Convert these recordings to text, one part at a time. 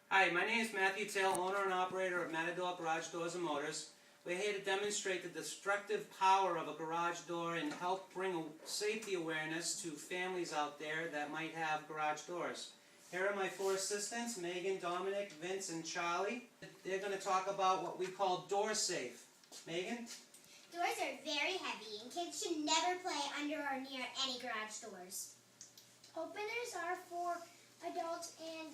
Hi, my name is Matthew Tail, owner and operator of Mattadoor Garage Doors and Motors. We're here to demonstrate the destructive power of a garage door and help bring a safety awareness to families out there that might have garage doors. Here are my four assistants, Megan, Dominic, Vince, and Charlie. They're going to talk about what we call door safe. Megan? Doors are very heavy and kids should never play under or near any garage doors. Openers are for adults and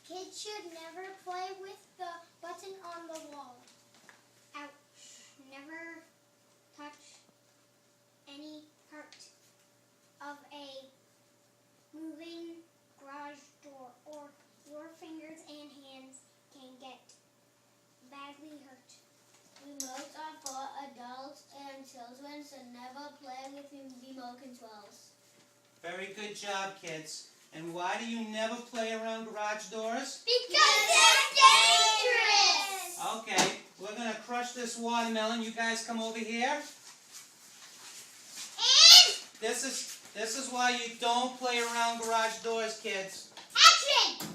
kids should never play with the button on the wall. Ouch. Never touch any part of a moving garage door or your fingers and hands can get badly hurt. Remotes are for adults and children should never play with remote controls. Very good job, kids. And why do you never play around garage doors? Because it's dangerous! Okay, we're going to crush this watermelon. You guys come over here. And This is why you don't play around garage doors, kids. action!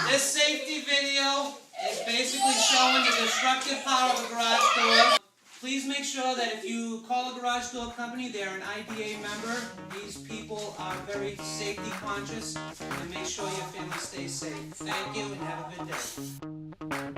This safety video is basically showing the destructive power of a garage door. Please make sure that if you call a garage door company, they're an IDA member. These people are very safety conscious, and make sure your family stays safe. Thank you and have a good day.